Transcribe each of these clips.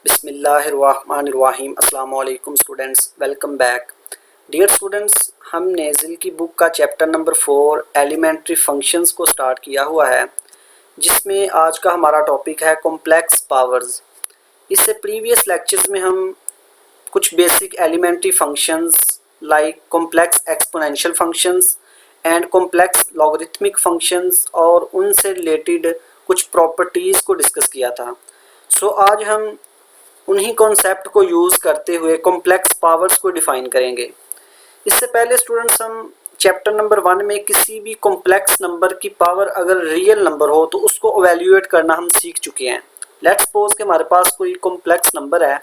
बिस्मिल्लाहिर्रहमानिर्रहीम। अस्सलाम वालेकुम students, welcome back. Dear students, हमने ज़िल की बुक का चैप्टर नंबर 4 एलिमेंट्री फंक्शंस को स्टार्ट किया हुआ है, जिसमें आज का हमारा टॉपिक है कॉम्प्लेक्स पावर्स। इससे प्रीवियस लेक्चर्स में हम कुछ basic elementary functions like complex exponential functions and complex logarithmic functions और उनसे रिलेटेड कुछ प्रॉपर्टीज़ को डिस्कस किया था। आज हम उन्हीं कॉन्सेप्ट को यूज़ करते हुए कॉम्प्लेक्स पावर्स को डिफ़ाइन करेंगे। इससे पहले स्टूडेंट्स, हम चैप्टर नंबर 1 में किसी भी कॉम्प्लेक्स नंबर की पावर अगर रियल नंबर हो तो उसको एवेल्यूएट करना हम सीख चुके हैं। लेट्स सपोज कि हमारे पास कोई कॉम्प्लेक्स नंबर है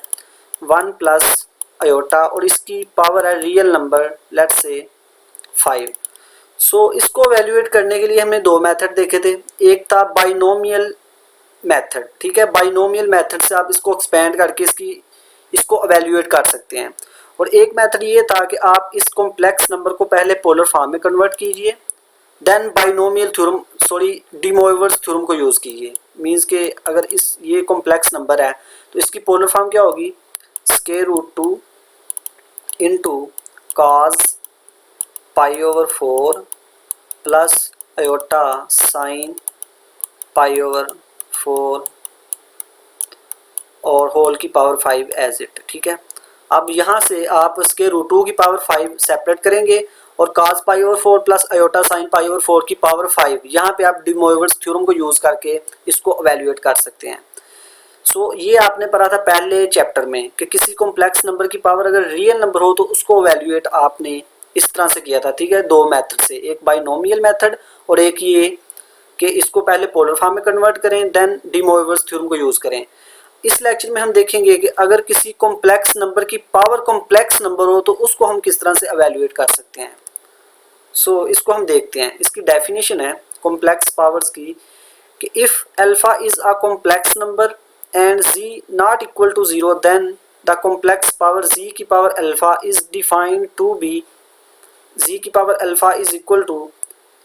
1 प्लस आयोटा और इसकी पावर है रियल नंबर लेट्स से 5। इसको एवेल्यूएट करने के लिए हमने दो मेथड देखे थे। एक था बाइनोमियल मेथड, ठीक है। बाइनोमियल मेथड से आप इसको एक्सपेंड करके इसको एवेल्यूएट कर सकते हैं। और एक मेथड ये था कि आप इस कॉम्प्लेक्स नंबर को पहले पोलर फॉर्म में कन्वर्ट कीजिए, then binomial theorem de Moivre's theorem को यूज़ कीजिए। मींस के अगर ये कॉम्प्लेक्स नंबर है तो इसकी पोलर फॉर्म क्या होगी, √2 into cos π/4 plus iota sine π/4 और होल की पावर 5 एज इट, ठीक है। अब यहाँ से आप इसके √2 की पावर 5 सेपरेट करेंगे और cos π/4 प्लस आयोटा साइन π/4 की पावर 5, यहाँ पे आप डी मोइवर्स थ्योरम को यूज़ करके इसको एवेल्यूएट कर सकते हैं। ये आपने पढ़ा था पहले चैप्टर में कि किसी कॉम्प्लेक्स नंबर की पावर अगर रियल नंबर हो तो उसको एवेल्यूएट आपने इस तरह से किया था, ठीक है। दो मेथड से, एक बाइनोमियल मेथड और एक ये कि इसको पहले पोलर फॉर्म में कन्वर्ट करें देन डी मोइवर्स थ्योरम को यूज़ करें। इस लेक्चर में हम देखेंगे कि अगर किसी कॉम्प्लेक्स नंबर की पावर कॉम्प्लेक्स नंबर हो तो उसको हम किस तरह से एवेल्यूएट कर सकते हैं। इसको हम देखते हैं। इसकी डेफिनेशन है कॉम्प्लेक्स पावर्स की कि if alpha is a complex number and z not equal to 0 then the complex power z की power alpha is defined to be z की power alpha is equal to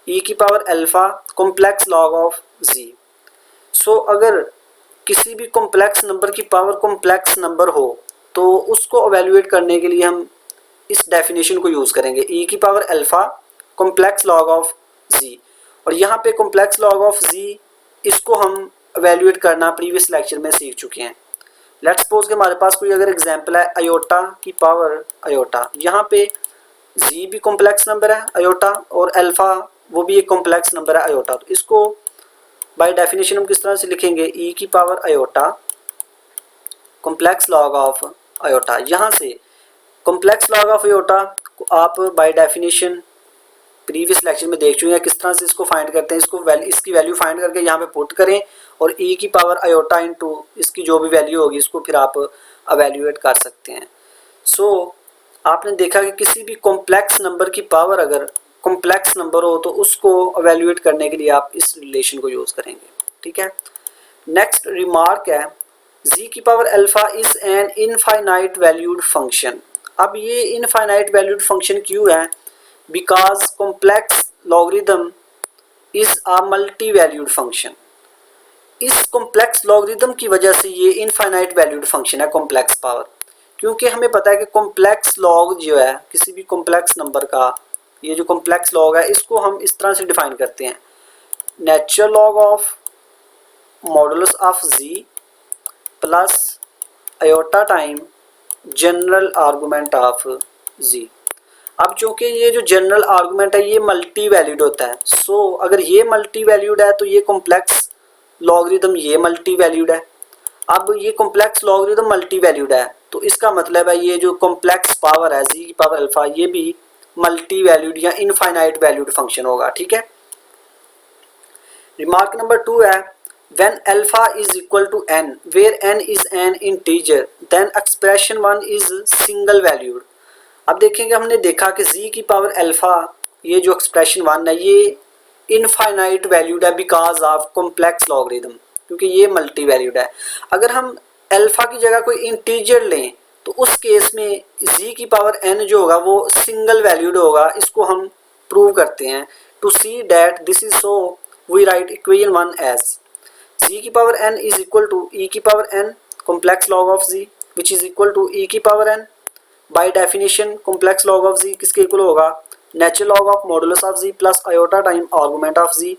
ई की power alpha complex log of z. अगर किसी भी complex number की power complex number हो तो उसको एवेल्यूएट करने के लिए हम इस डेफिनेशन को यूज़ करेंगे, ई की power alpha complex log of z. और यहाँ पे कॉम्प्लेक्स लॉग ऑफ जी, इसको हम एवेल्यूएट करना प्रीवियस लेक्चर में सीख चुके हैं। लेट्स सपोज कि हमारे पास कोई अगर एग्जांपल है आयोटा की पावर आयोटा, यहाँ पे जी भी कॉम्प्लेक्स नंबर है आयोटा और अल्फा वो भी एक कॉम्प्लेक्स नंबर है आयोटा। तो इसको बाय डेफिनेशन हम किस तरह से लिखेंगे, ई की power iota complex log of iota. यहाँ से कॉम्प्लेक्स लॉग ऑफ आयोटा को आप बाय डेफिनेशन प्रीवियस लेक्चर में देख चुके हैं किस तरह से इसको फाइंड करते हैं। इसकी वैल्यू फाइंड करके यहाँ पे पुट करें और ई की पावर आयोटा इंटू इसकी जो भी वैल्यू होगी इसको फिर आप एवेल्यूएट कर सकते हैं। आपने देखा कि किसी भी कॉम्प्लेक्स नंबर की पावर अगर कॉम्प्लेक्स नंबर हो तो उसको एवेल्यूएट करने के लिए आप इस रिलेशन को यूज़ करेंगे, ठीक है। नेक्स्ट रिमार्क है जी की power alpha is an infinite valued function. अब ये इनफाइनाइट वैल्यूड फंक्शन क्यों है, because complex logarithm is a multi valued function. इस कॉम्प्लेक्स लॉगरिथम की वजह से ये इनफाइनाइट वैल्यूड फंक्शन है कॉम्प्लेक्स पावर, क्योंकि हमें पता है कि कॉम्प्लेक्स लॉग जो है किसी भी कॉम्प्लेक्स नंबर का, ये जो कॉम्प्लेक्स लॉग है इसको हम इस तरह से डिफाइन करते हैं, natural log of modulus of z plus iota time general argument of z. अब चूँकि ये जो जनरल आर्गूमेंट है ये मल्टी वैल्यूड होता है, अगर ये मल्टी वैल्यूड है तो ये कॉम्प्लेक्स लॉगरिथम ये मल्टी वैल्यूड है। अब ये कॉम्प्लेक्स लॉगरिथम मल्टी वैल्यूड है तो इसका मतलब है ये जो कॉम्प्लेक्स पावर है जी की पावर अल्फा ये भी मल्टी वैल्यूड या इनफाइनाइट वैल्यूड फंक्शन होगा, ठीक है। रिमार्क नंबर 2 है when alpha is equal to n where n is an integer then expression 1 is single valued. अब देखेंगे, हमने देखा कि जी की पावर अल्फा ये जो एक्सप्रेशन 1 है ये इनफाइनाइट वैल्यूड है बिकॉज ऑफ कॉम्प्लेक्स लॉगरिथम, क्योंकि ये मल्टी वैल्यूड है। अगर हम अल्फा की जगह कोई इंटीजर लें तो उस केस में जी की पावर n जो होगा वो सिंगल वैल्यूड होगा। इसको हम प्रूव करते हैं। To see that this is we write equation 1 as G की power n is equal to ई की power n complex log of z which is equal to e की power n। By definition complex log of z किसके equal होगा, natural log of modulus of z plus iota time argument of z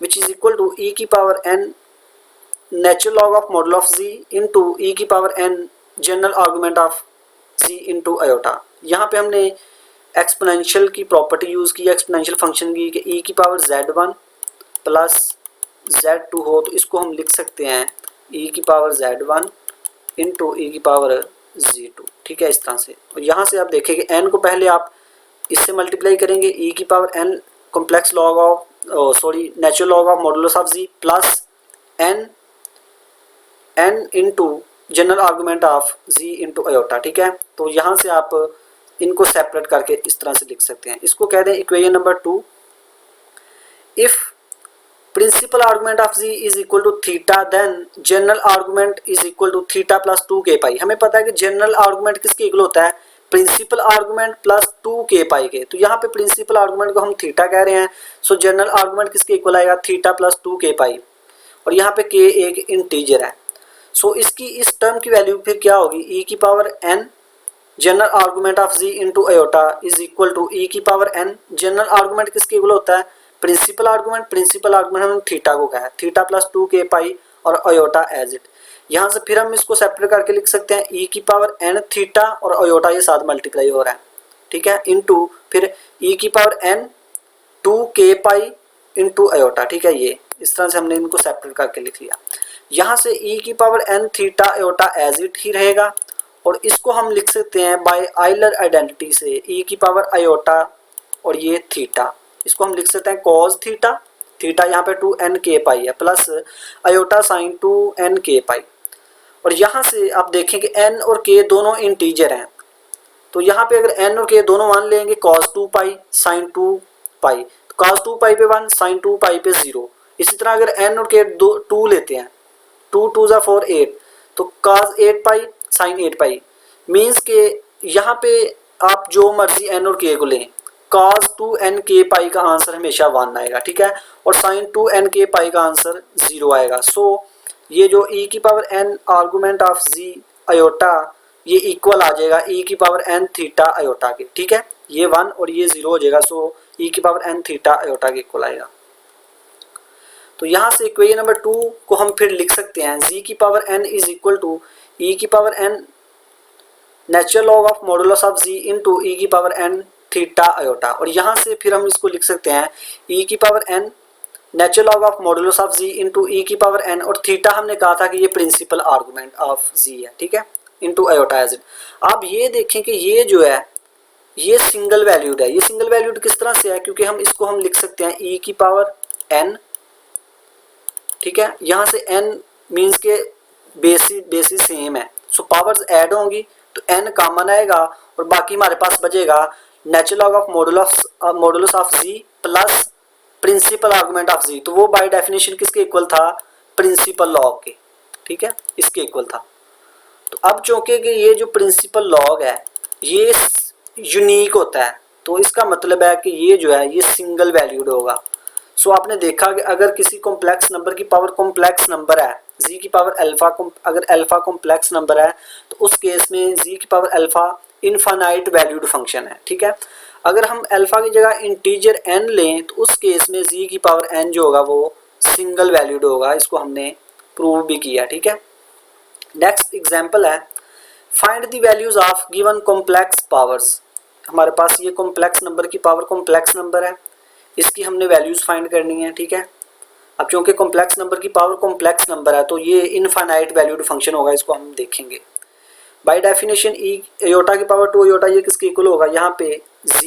which is equal to e की power n natural log of मॉडुल of z into e की power n general argument of z into iota. यहाँ पे हमने exponential की property use की, exponential function की कि e की पावर z1 प्लस z2 हो तो इसको हम लिख सकते हैं e की पावर z1 इंटू e की पावर z2, ठीक है, इस तरह से। और यहाँ से आप देखें कि n को पहले आप इससे मल्टीप्लाई करेंगे e की power n complex log of natural log of modulus of z plus n into general argument of z into iota, ठीक है। तो यहाँ से आप इनको सेपरेट करके इस तरह से लिख सकते हैं। इसको कहते हैं equation number 2। If principal argument of z is equal to theta then general argument is equal to theta plus 2k pi. हमें पता है कि जनरल आर्गुमेंट किसके इक्वल होता है, प्रिंसिपल आर्गुमेंट प्लस 2k पाई के। तो यहाँ पे प्रिंसिपल आर्गुमेंट को हम थीटा कह रहे हैं, सो जनरल आर्गुमेंट किसके इक्वल आएगा, थीटा प्लस 2k पाई। और यहाँ पे k एक इंटीजर है, सो इसकी इस टर्म की वैल्यू फिर क्या होगी, e की power n general argument of z into iota is equal to e की पावर n। जनरल आर्गुमेंट किसके इक्वल होता है, प्रिंसिपल आर्गुमेंट हम थीटा को कहा है, थीटा प्लस 2k पाई और आयोटा एज इट। यहाँ से फिर हम इसको सेपरेट करके लिख सकते हैं e की पावर n थीटा और आयोटा ये साथ मल्टीप्लाई हो रहा है, ठीक है, इंटू फिर e की power n 2k pi into iota, ठीक है। ये इस तरह से हमने इनको सेपरेट करके लिख लिया। यहाँ से e की power n theta iota as it ही रहेगा और इसको हम लिख सकते हैं बाय आइलर आइडेंटिटी से e की पावर आयोटा और ये थीटा, इसको हम लिख सकते हैं कॉस थीटा, थीटा यहाँ पे 2nk पाई है प्लस आयोटा साइन 2nk पाई। और यहाँ से आप देखें कि n और k दोनों इंटीजर हैं, तो यहाँ पे अगर n और k दोनों मान लेंगे cos 2 पाई साइन 2 पाई, तो cos 2 पाई पे 1 साइन 2 पाई पे 0। इसी तरह अगर n और k 2 लेते हैं, 2 2 ज़ा 4 8, तो cos 8 पाई साइन 8 पाई, मीन्स के यहाँ पे आप जो मर्जी n और k को लें, cos 2nk पाई का आंसर हमेशा 1 आएगा, ठीक है, और साइन 2nk पाई का आंसर 0 आएगा। सो ये जो e की power n argument of z iota ये इक्वल आ जाएगा e की पावर n थीटा आयोटा के, ठीक है, ये 1 और ये 0 हो जाएगा, सो e की पावर n थीटा आयोटा के इक्वल आएगा। तो यहाँ से इक्वेशन नंबर 2 को हम फिर लिख सकते हैं z की power n is equal to e की power n natural log of modulus of z into e की पावर n थीटा आयोटा। और यहाँ से फिर हम इसको लिख सकते हैं e की power n natural log of modulus of z into e की पावर n, और थीटा हमने कहा था कि ये प्रिंसिपल आर्गुमेंट ऑफ z है, ठीक है, इंटू आयोटा एज इट। आप ये देखें कि ये जो है ये सिंगल वैल्यूड है। ये सिंगल वैल्यूड किस तरह से है, क्योंकि हम इसको हम लिख सकते हैं e की पावर n, ठीक है, यहाँ से n मीन्स के बेसिस सेम है, सो पावर्स ऐड होंगी तो n कॉमन आएगा और बाकी हमारे पास बचेगा natural log of modulus of z plus principal argument of z। तो वो बाय डेफिनेशन किसके इक्वल था, प्रिंसिपल लॉग के, ठीक है, इसके इक्वल था। तो अब चूंकि कि ये जो प्रिंसिपल लॉग है ये यूनिक होता है, तो इसका मतलब है कि ये जो है ये सिंगल वैल्यूड होगा। सो आपने देखा कि अगर किसी कॉम्प्लेक्स नंबर की पावर कॉम्प्लेक्स नंबर है, z की पावर अल्फा, अगर अल्फा कॉम्प्लेक्स नंबर है तो उस केस में z की power alpha infinite valued function है, ठीक है। अगर हम अल्फा की जगह इंटीजर n लें तो उस केस में z की पावर n जो होगा वो सिंगल वैल्यूड होगा। इसको हमने प्रूव भी किया, ठीक है। नेक्स्ट एग्जांपल है find the values of given complex powers. हमारे पास ये कॉम्प्लेक्स नंबर की पावर कॉम्प्लेक्स नंबर है, इसकी हमने वैल्यूज फाइंड करनी है, ठीक है। अब क्योंकि कॉम्प्लेक्स नंबर की पावर कॉम्प्लेक्स नंबर है तो ये इनफाइनाइट वैल्यूड फंक्शन होगा, इसको हम देखेंगे। बाय डेफिनेशन e आयोटा की पावर 2 आयोटा ये किसके इक्वल होगा, यहाँ पे z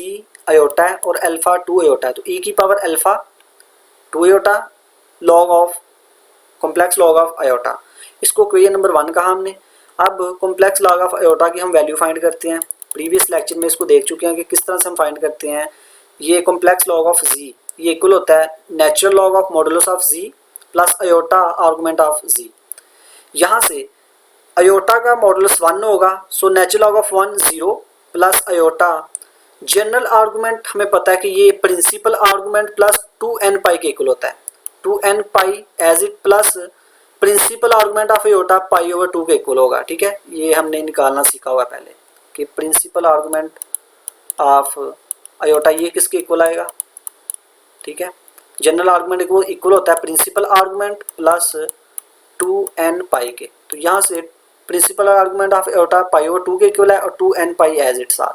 आयोटा है और अल्फा 2 आयोटा है, तो e की power alpha 2 iota log of complex log of iota, इसको क्वेश्चन नंबर 1 कहा हमने। अब कॉम्प्लेक्स लॉग ऑफ आयोटा की हम वैल्यू फाइंड करते हैं। प्रीवियस लेक्चर में इसको देख चुके हैं कि किस तरह से हम फाइंड करते हैं। ये कॉम्प्लेक्स लॉग ऑफ z ये इक्वल होता है natural log of modulus of z plus iota argument of z। यहाँ से आयोटा का मॉडुलस 1 होगा, so natural log of 1 0 plus iota general argument हमें पता है कि ये प्रिंसिपल आर्गुमेंट प्लस 2n पाई के इक्वल होता है, 2n pi as it plus principal argument of iota pi over 2 के इक्वल होगा। ठीक है, ये हमने निकालना सीखा हुआ है पहले कि प्रिंसिपल आर्गुमेंट ऑफ आयोटा ये किसके इक्वल आएगा। ठीक है, जनरल आर्गुमेंट इक्वल होता है प्रिंसिपल आर्गुमेंट प्लस 2n पाई के। तो यहाँ से principal argument of iota pi over 2 के इक्वल है और 2n pi as it's are.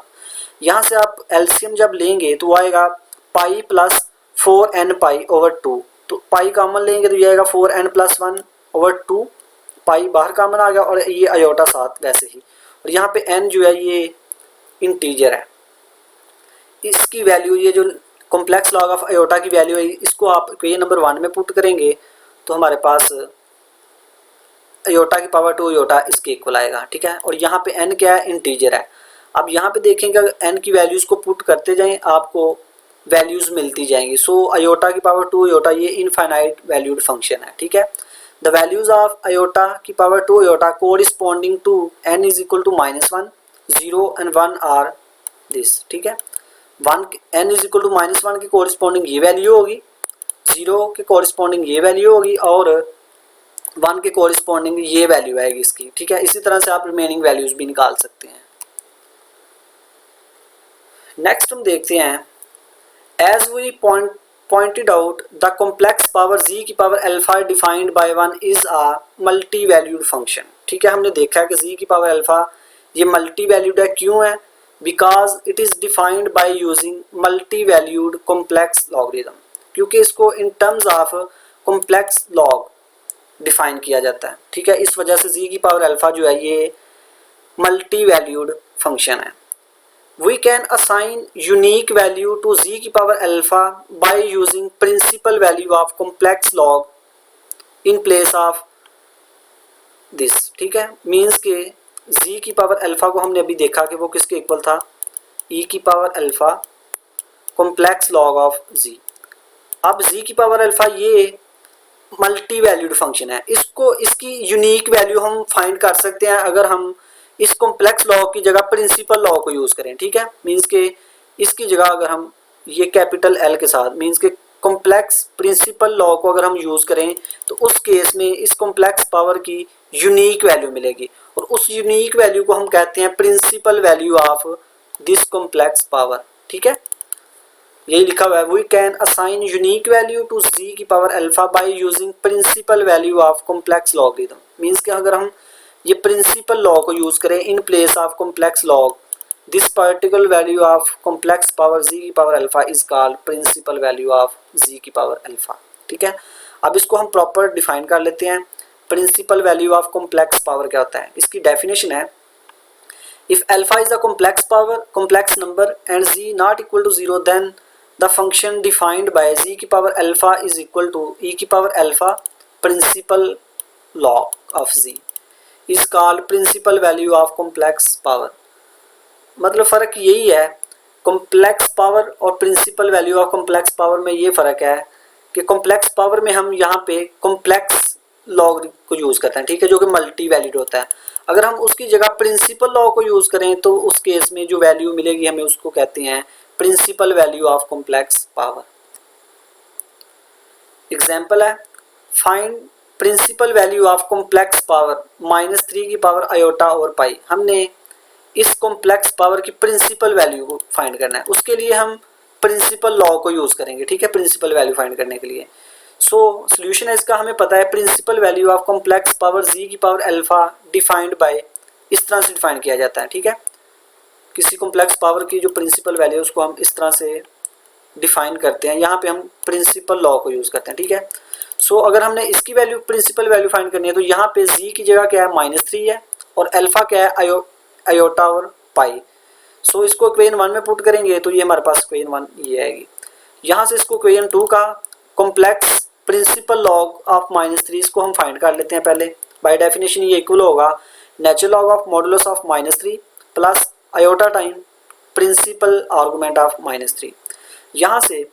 यहाँ से आप एलसीएम जब लेंगे तो आएगा पाई प्लस 4n पाई ओवर 2। तो पाई कॉमन लेंगे तो ये आएगा 4n प्लस 1 ओवर 2, पाई बाहर कॉमन आ गया और ये आयोटा साथ वैसे ही। और यहाँ पे n जो है ये इंटीजर है, इसकी वैल्यू ये जो कॉम्प्लेक्स लॉग ऑफ आयोटा की वैल्यू है इसको आप इक्वेशन नंबर 1 में पुट करेंगे तो हमारे पास आयोटा की पावर 2 आयोटा इसके इक्वल आएगा। ठीक है, और यहाँ पे n क्या है, इंटीजर है। अब यहाँ पे देखेंगे अगर n की वैल्यूज़ को पुट करते जाएं आपको वैल्यूज़ मिलती जाएंगी। सो आयोटा की पावर 2 आयोटा ये इनफाइनाइट वैल्यूड फंक्शन है। ठीक है, द वैल्यूज़ ऑफ आयोटा की power 2 iota corresponding to n is equal to -1, 0 and 1 are this. ठीक है, 1 n इज इक्वल टू -1 की कोरिस्पॉन्डिंग ये वैल्यू होगी, 0 के कोरिस्पॉन्डिंग ये वैल्यू होगी और 1 के कोरिस्पॉन्डिंग ये वैल्यू आएगी इसकी। ठीक है, इसी तरह से आप रिमेनिंग वैल्यूज़ भी निकाल सकते हैं। नेक्स्ट हम देखते हैं, as we pointed out the complex power z की power alpha defined by 1 is a multi valued function. ठीक है, हमने देखा है कि z की पावर अल्फा ये मल्टी वैल्यूड है। क्यों है, because it is defined by using multi valued complex logarithm, क्योंकि इसको in terms of complex log define किया जाता है। ठीक है, इस वजह से z की पावर अल्फा जो है ये मल्टी वैल्यूड फंक्शन है। We can assign unique value to z की power alpha by using principal value of complex log in place of this। ठीक है, मीन्स के z की पावर अल्फा को हमने अभी देखा कि वो किसके इक्वल था, e की power alpha complex log of z। अब z की पावर अल्फा ये मल्टी वैल्यूड फंक्शन है, इसको इसकी यूनिक वैल्यू हम फाइंड कर सकते हैं अगर हम इस कॉम्प्लेक्स लॉग की जगह प्रिंसिपल लॉग को यूज़ करें। ठीक है, मीन्स के इसकी जगह अगर हम ये कैपिटल एल के साथ मीन्स के कॉम्प्लेक्स प्रिंसिपल लॉग को अगर हम यूज़ करें तो उस केस में इस कॉम्प्लेक्स पावर की यूनिक वैल्यू मिलेगी और उस यूनिक वैल्यू को हम कहते हैं principal value of this complex power. ठीक है, यही लिखा हुआ है, we can assign unique value to z की power alpha by using principal value of complex logarithm. Means के अगर हम ये प्रिंसिपल लॉ को यूज़ करें in place of complex log, this particular value of complex power z की power alpha is called principal value of z की power alpha. ठीक है, अब इसको हम प्रॉपर डिफाइन कर लेते हैं। Principal value of complex power क्या होता है, इसकी डेफिनेशन है, if alpha is a complex power complex number and z not equal to 0 then the function defined by z की power alpha is equal to e की power alpha principal log of z is called principal value of complex power. मतलब फ़र्क यही है, complex power और principal value of complex power में ये फ़र्क है कि कॉम्प्लेक्स पावर में हम यहाँ पे कॉम्प्लेक्स लॉग को यूज़ करते हैं। ठीक है, जो कि मल्टी वैल्यूड होता है। अगर हम उसकी जगह प्रिंसिपल लॉग को यूज़ करें तो उस केस में जो वैल्यू मिलेगी हमें उसको कहते हैं principal value of complex power. Example है, find principal value of complex power -3 की पावर आयोटा और पाई। हमने इस कॉम्प्लेक्स पावर की प्रिंसिपल वैल्यू को फाइंड करना है, उसके लिए हम प्रिंसिपल लॉ को यूज़ करेंगे। ठीक है, प्रिंसिपल वैल्यू फाइंड करने के लिए। सो सोल्यूशन है इसका, हमें पता है principal value of complex power z की पावर अल्फा डिफाइंड बाय, इस तरह से डिफाइन किया जाता है। ठीक है, किसी कॉम्प्लेक्स पावर की जो प्रिंसिपल वैल्यू उसको हम इस तरह से डिफाइन करते हैं, यहाँ पे हम प्रिंसिपल लॉ को यूज़ करते हैं। ठीक है, सो अगर हमने इसकी वैल्यू प्रिंसिपल वैल्यू फाइंड करनी है तो यहाँ पे z की जगह क्या है -3 है और अल्फा क्या है आयोटा और पाई। सो इसको इक्वेशन 1 में पुट करेंगे तो ये हमारे पास इक्वेशन 1 ये आएगी। यहाँ से इसको इक्वेशन 2 का कॉम्प्लेक्स प्रिंसिपल लॉग ऑफ -3 इसको हम फाइंड कर लेते हैं पहले। बाय डेफिनेशन ये इक्वल होगा natural log of modulus of -3 plus iota time principal argument of -3। यहाँ से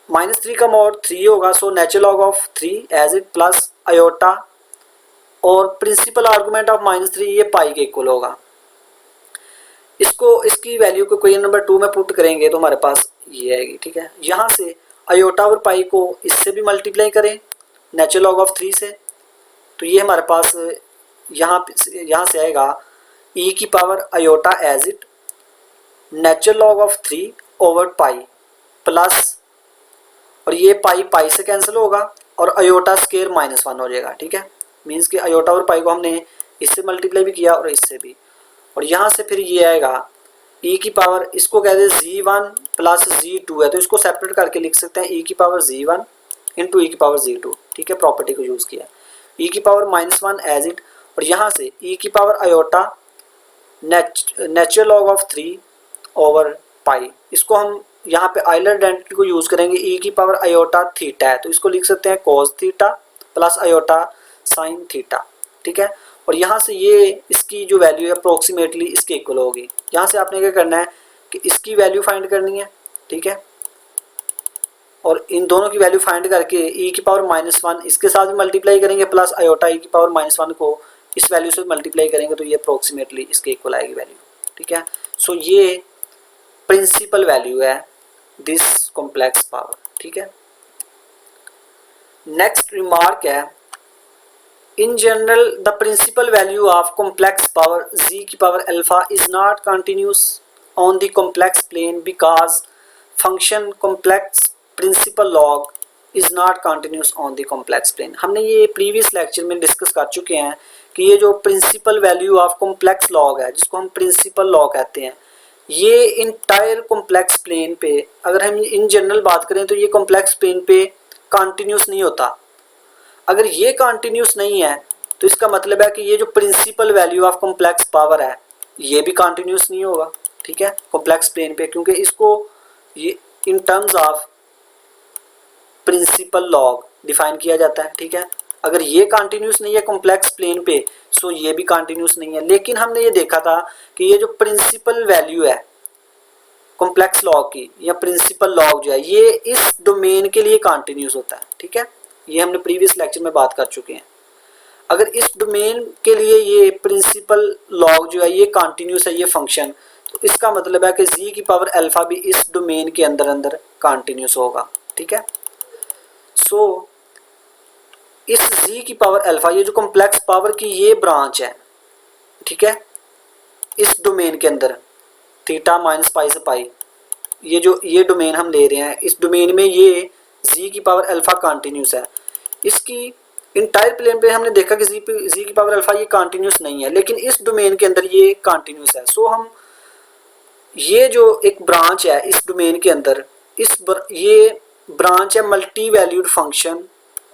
-3 का मॉड 3 होगा, so natural log of 3 as it plus iota और प्रिंसिपल आर्गुमेंट ऑफ -3 ये पाई के इक्वल होगा। इसको इसकी वैल्यू को इक्वेशन नंबर 2 में पुट करेंगे तो हमारे पास ये आएगी। ठीक है, यहाँ से आयोटा और पाई को इससे भी मल्टीप्लाई करें नेचुरल लॉग ऑफ 3 से, तो ये हमारे पास यहाँ से आएगा e की power iota as it natural log of 3 over pi plus, और ये पाई पाई से कैंसिल होगा और आयोटा स्केयर -1 हो जाएगा। ठीक है, मीन्स कि आयोटा और पाई को हमने इससे मल्टीप्लाई भी किया और इससे भी, और यहाँ से फिर ये आएगा e की पावर, इसको कहते हैं z1 प्लस z2 है तो इसको सेपरेट करके लिख सकते हैं e की पावर z1 इंटू e की पावर z2। ठीक है, प्रॉपर्टी को यूज़ किया, e की पावर -1 एज इट, और यहाँ से e की power iota natural log of 3 over पाई, इसको हम यहाँ पे आइलर आइडेंटिटी को यूज़ करेंगे, e की पावर आयोटा थीटा है तो इसको लिख सकते हैं cos theta plus iota sine theta. ठीक है, और यहाँ से ये इसकी जो वैल्यू है अप्रोक्सीमेटली इसके इक्वल होगी। यहाँ से आपने क्या करना है कि इसकी वैल्यू फाइंड करनी है। ठीक है, और इन दोनों की वैल्यू फाइंड करके e की पावर -1 इसके साथ भी मल्टीप्लाई करेंगे प्लस आयोटा e की पावर -1 को इस वैल्यू से मल्टीप्लाई करेंगे तो ये अप्रोक्सीमेटली इसके इक्वल आएगी वैल्यू। ठीक है, सो ये प्रिंसिपल वैल्यू है दिस कॉम्प्लेक्स पावर। ठीक है, नेक्स्ट रिमार्क है, in general the principal value of complex power z की power alpha is not continuous on the complex plane because function complex principal log is not continuous on the complex plane। हमने ये previous lecture में discuss कर चुके हैं कि ये जो principal value of complex log है जिसको हम प्रिंसिपल लॉग कहते हैं, ये इंटायर कॉम्प्लेक्स प्लेन पे, अगर हम इन जनरल बात करें तो ये कॉम्प्लेक्स प्लेन पे कंटिन्यूस नहीं होता। अगर ये कंटिन्यूस नहीं है तो इसका मतलब है कि ये जो principal value of complex power है ये भी कंटिन्यूस नहीं होगा। ठीक है, कॉम्प्लेक्स प्लेन पे, क्योंकि इसको ये in terms of principal log define किया जाता है। ठीक है, अगर ये कंटिन्यूस नहीं है कॉम्प्लेक्स प्लेन पे सो ये भी कंटिन्यूस नहीं है। लेकिन हमने ये देखा था कि ये जो प्रिंसिपल वैल्यू है कॉम्प्लेक्स लॉग की या प्रिंसिपल लॉग जो है ये इस डोमेन के लिए कंटिन्यूस होता है। ठीक है, ये हमने प्रीवियस लेक्चर में बात कर चुके हैं। अगर इस डोमेन के लिए ये प्रिंसिपल लॉग जो है ये कंटिन्यूस है ये फंक्शन, तो इसका मतलब है कि z की पावर अल्फा भी इस डोमेन के अंदर अंदर कंटिन्यूस होगा। ठीक है, सो इस z की पावर अल्फा, ये जो कॉम्प्लेक्स पावर की ये ब्रांच है, ठीक है, इस डोमेन के अंदर थीटा माइनस पाई से पाई, ये जो ये डोमेन हम ले रहे हैं, इस डोमेन में ये z की पावर अल्फा कंटिन्यूस है। इसकी इंटायर प्लेन पे हमने देखा कि z की पावर अल्फा ये कंटिन्यूस नहीं है, लेकिन इस डोमेन के अंदर ये कंटिन्यूस है। सो हम ये जो एक ब्रांच है इस डोमेन के अंदर, ये ब्रांच है मल्टी वैल्यूड फंक्शन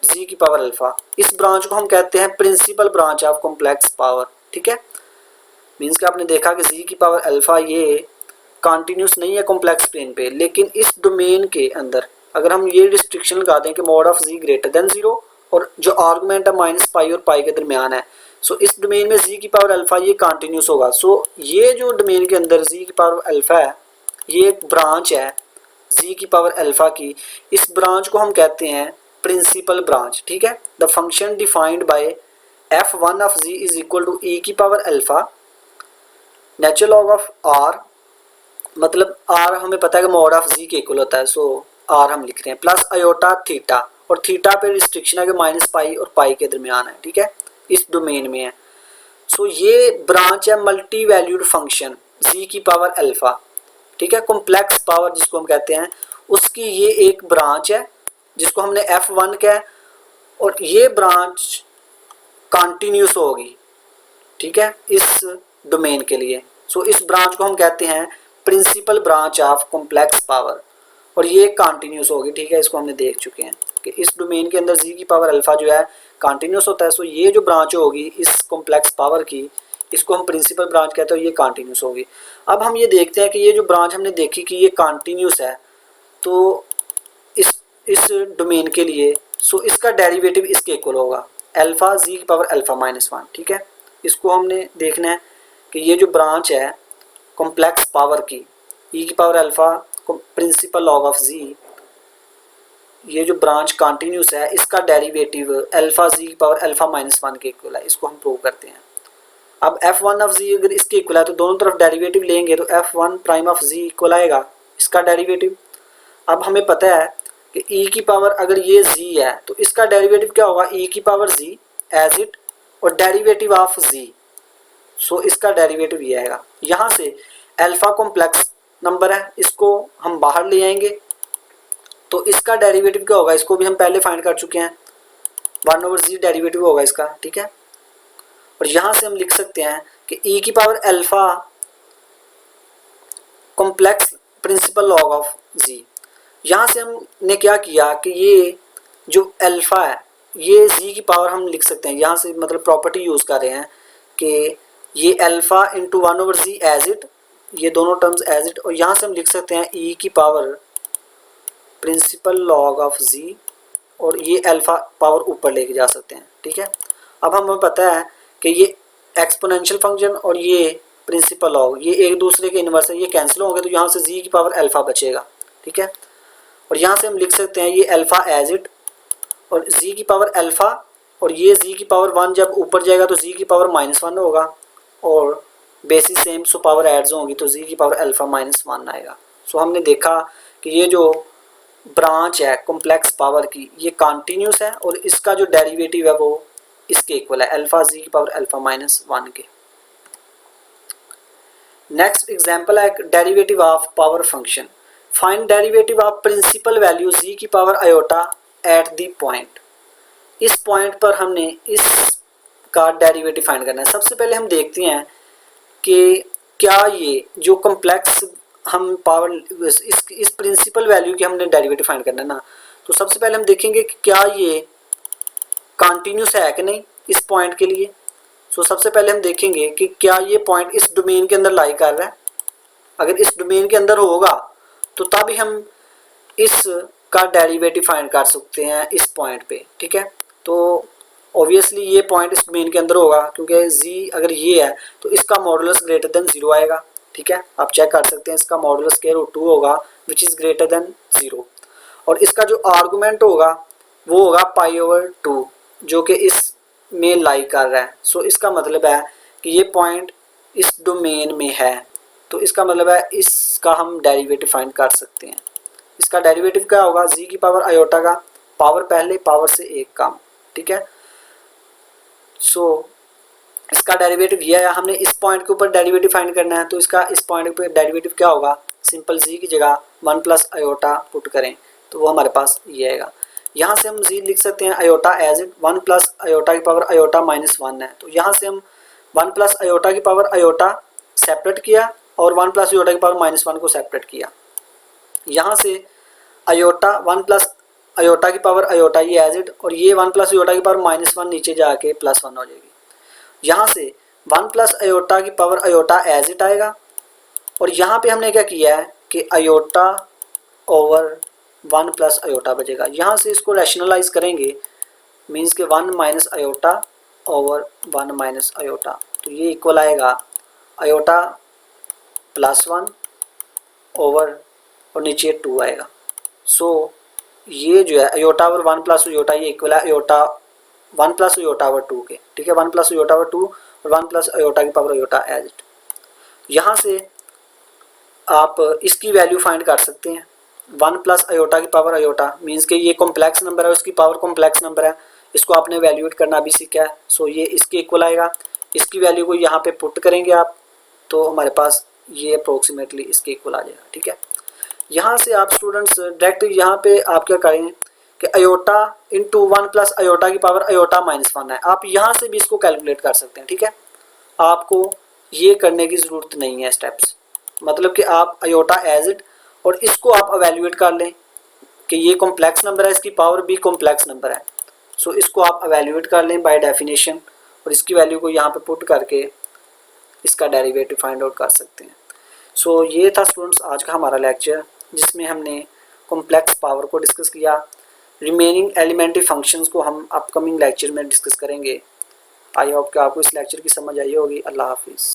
z की पावर अल्फा, इस ब्रांच को हम कहते हैं principal branch of complex power. ठीक है, मीन्स कि आपने देखा कि z की पावर अल्फा ये कंटिन्यूस नहीं है कॉम्प्लेक्स प्लेन पे, लेकिन इस डोमेन के अंदर अगर हम ये रिस्ट्रिक्शन लगा दें कि mod of z greater than 0 और जो आर्गुमेंट है माइनस पाई और पाई के दरमियान है, सो इस डोमेन में z की पावर अल्फा ये कंटिन्यूस होगा। सो ये जो डोमेन के अंदर z की पावर अल्फा है ये एक ब्रांच है z की पावर अल्फा की, इस ब्रांच को हम कहते हैं प्रिंसिपल ब्रांच। ठीक है, the function defined by f1 of z is equal to e की power alpha natural log of r, मतलब r हमें पता है कि मॉड ऑफ z के इक्वल होता है, सो r हम लिख रहे हैं प्लस आयोटा थीटा, और थीटा पे रिस्ट्रिक्शन है कि माइनस पाई और पाई के दरमियान है। ठीक है, इस डोमेन में है। सो ये ब्रांच है मल्टी वैल्यूड फंक्शन z की पावर अल्फा। ठीक है, कॉम्प्लेक्स पावर जिसको हम कहते हैं उसकी ये एक ब्रांच है जिसको हमने f1 कहा, और ये ब्रांच कंटिन्यूस होगी। ठीक है, इस डोमेन के लिए। सो इस ब्रांच को हम कहते हैं principal branch of complex power, और ये कंटिन्यूस होगी। ठीक है, इसको हमने देख चुके हैं कि इस डोमेन के अंदर z की पावर अल्फा जो है कंटिन्यूस होता है। सो ये जो ब्रांच होगी इस कॉम्प्लेक्स पावर की, इसको हम प्रिंसिपल ब्रांच कहते हैं, ये कंटिन्यूस होगी। अब हम ये देखते हैं कि ये जो ब्रांच हमने देखी कि ये कंटिन्यूस है, तो इस डोमेन के लिए सो इसका डेरिवेटिव इसके इक्वल होगा अल्फा z की पावर अल्फा -1। ठीक है, इसको हमने देखना है कि ये जो ब्रांच है कॉम्प्लेक्स पावर की e की power alpha principal log of z, ये जो ब्रांच कंटिन्यूस है इसका डेरिवेटिव अल्फा z की पावर अल्फा -1 के इक्वल है। इसको हम प्रूव करते हैं। अब f1 ऑफ z अगर इसके इक्वल है तो दोनों तरफ डेरिवेटिव लेंगे तो f1 prime of z equal आएगा इसका डेरिवेटिव। अब हमें पता है कि e की पावर अगर ये z है तो इसका डेरिवेटिव क्या होगा, e की पावर z एज इट और डेरिवेटिव ऑफ z, सो इसका डेरिवेटिव ये आएगा। यहाँ से अल्फा कॉम्प्लेक्स नंबर है, इसको हम बाहर ले आएंगे तो इसका डेरिवेटिव क्या होगा, इसको भी हम पहले फाइंड कर चुके हैं, 1/z डेरिवेटिव होगा इसका, ठीक है। और यहाँ से हम लिख सकते हैं कि e की power alpha complex principal log of z। यहाँ से हमने क्या किया कि ये जो अल्फा है ये z की पावर हम लिख सकते हैं, यहाँ से मतलब प्रॉपर्टी यूज़ कर रहे हैं कि ये alpha into 1/z as it, ये दोनों टर्म्स एज इट, और यहाँ से हम लिख सकते हैं e की power principal log of z, और ये अल्फा पावर ऊपर लेके जा सकते हैं, ठीक है। अब हमें पता है कि ये एक्सपोनेंशियल फंक्शन और ये प्रिंसिपल लॉग ये एक दूसरे के इनवर्स है, ये कैंसिल होंगे तो यहाँ से z की पावर अल्फा बचेगा, ठीक है। और यहाँ से हम लिख सकते हैं ये अल्फा एज इट और z की पावर अल्फा, और ये z की पावर 1 जब ऊपर जाएगा तो z की पावर -1 होगा, और basis same so power adds होंगी तो z की पावर अल्फा -1 आएगा। सो हमने देखा कि ये जो ब्रांच है कॉम्प्लेक्स पावर की ये कॉन्टीन्यूस है और इसका जो डेरिवेटिव है वो इसके इक्वल है, अल्फा z की पावर अल्फा -1 के। नेक्स्ट एग्जांपल है derivative of power function. Find derivative of principal value z की power iota at the point. इस पॉइंट पर हमने इसका डेरिवेटिव फाइंड करना है। सबसे पहले हम देखते हैं कि क्या ये जो कॉम्प्लेक्स हम पावर इस प्रिंसिपल वैल्यू की हमने डेरिवेटिव फाइंड करना है ना, तो सबसे पहले हम देखेंगे कि क्या ये कॉन्टिन्यूस है कि नहीं इस पॉइंट के लिए। सो सबसे पहले हम देखेंगे कि क्या ये पॉइंट इस डोमेन के अंदर लाई कर रहा है। अगर इस डोमेन के अंदर होगा तो तभी हम इसका डेरिवेटिव फाइंड कर सकते हैं इस पॉइंट पे, ठीक है। तो ऑब्वियसली ये पॉइंट इस डोमेन के अंदर होगा क्योंकि z अगर ये है तो इसका मॉडुलस ग्रेटर देन 0 आएगा, ठीक है। आप चेक कर सकते हैं इसका मॉडुलस √2 होगा विच इज़ ग्रेटर देन 0, और इसका जो आर्गूमेंट होगा वो होगा π/2 जो कि इस में लाई कर रहा है। सो इसका मतलब है कि ये पॉइंट इस डोमेन में है, तो इसका मतलब है इसका हम डेरिवेटिव फाइंड कर सकते हैं। इसका डेरिवेटिव क्या होगा, z की पावर आयोटा का पावर पहले पावर से 1 कम, ठीक है। सो इसका डेरिवेटिव ये है, हमने इस पॉइंट के ऊपर डेरिवेटिव फाइंड करना है तो इसका इस पॉइंट पे डेरिवेटिव क्या होगा, सिंपल z की जगह 1 प्लस आयोटा पुट करें तो वो हमारे पास ये आएगा। यहाँ से हम z लिख सकते हैं iota as it 1 plus iota की पावर आयोटा -1 है, तो यहाँ से हम 1 प्लस आयोटा की पावर आयोटा सेपरेट किया और 1 प्लस आयोटा की पावर -1 को सेपरेट किया। यहाँ से आयोटा 1 प्लस आयोटा की पावर आयोटा ये एज इट, और ये 1 प्लस आयोटा की पावर -1 नीचे जाके +1 हो जाएगी। यहाँ से 1 प्लस आयोटा की पावर आयोटा एज इट आएगा, और यहाँ पे हमने क्या किया है कि आयोटा ओवर 1 प्लस आयोटा बचेगा। यहाँ से इसको रैशनलाइज करेंगे मीन्स के 1 minus iota over 1 minus iota, तो ये इक्वल आएगा आयोटा +1 ओवर और नीचे 2 आएगा। सो ये जो है आयोटा ओवर 1 प्लस आयोटा ये इक्वल है आयोटा 1 प्लस आयोटा ओवर 2 के, ठीक है। 1 प्लस आयोटा ओवर 2 और 1 प्लस आयोटा की पावर आयोटा एज इट। यहाँ से आप इसकी वैल्यू फाइंड कर सकते हैं 1 प्लस आयोटा की पावर आयोटा मीन्स कि ये कॉम्प्लेक्स नंबर है, उसकी पावर कॉम्प्लेक्स नंबर है, इसको आपने वैल्यूएट करना भी सीखा है। सो ये इसके इक्वल आएगा, इसकी वैल्यू को यहाँ पे पुट करेंगे आप तो हमारे पास ये अप्रोक्सीमेटली इसके इक्वल आ जाएगा, ठीक है। यहाँ से आप स्टूडेंट्स डायरेक्ट यहाँ पे आप क्या करें कि आयोटा इंटू 1 प्लस आयोटा की पावर आयोटा -1 है, आप यहाँ से भी इसको कैलकुलेट कर सकते हैं, ठीक है। आपको ये करने की ज़रूरत नहीं है स्टेप्स, मतलब कि आप आयोटा एज इट और इसको आप एवेल्यूएट कर लें कि ये कॉम्प्लेक्स नंबर है, इसकी पावर भी कॉम्प्लेक्स नंबर है। सो इसको आप एवेल्यूएट कर लें बाय डेफिनेशन और इसकी वैल्यू को यहाँ पे पुट करके इसका डेरिवेटिव फाइंड आउट कर सकते हैं। सो ये था स्टूडेंट्स आज का हमारा लेक्चर जिसमें हमने कॉम्प्लेक्स पावर को डिस्कस किया। रिमेनिंग एलिमेंट्री फंक्शंस को हम अपकमिंग लेक्चर में डिस्कस करेंगे। आई होप कि आपको इस लेक्चर की समझ आई होगी। अल्लाह हाफिज़।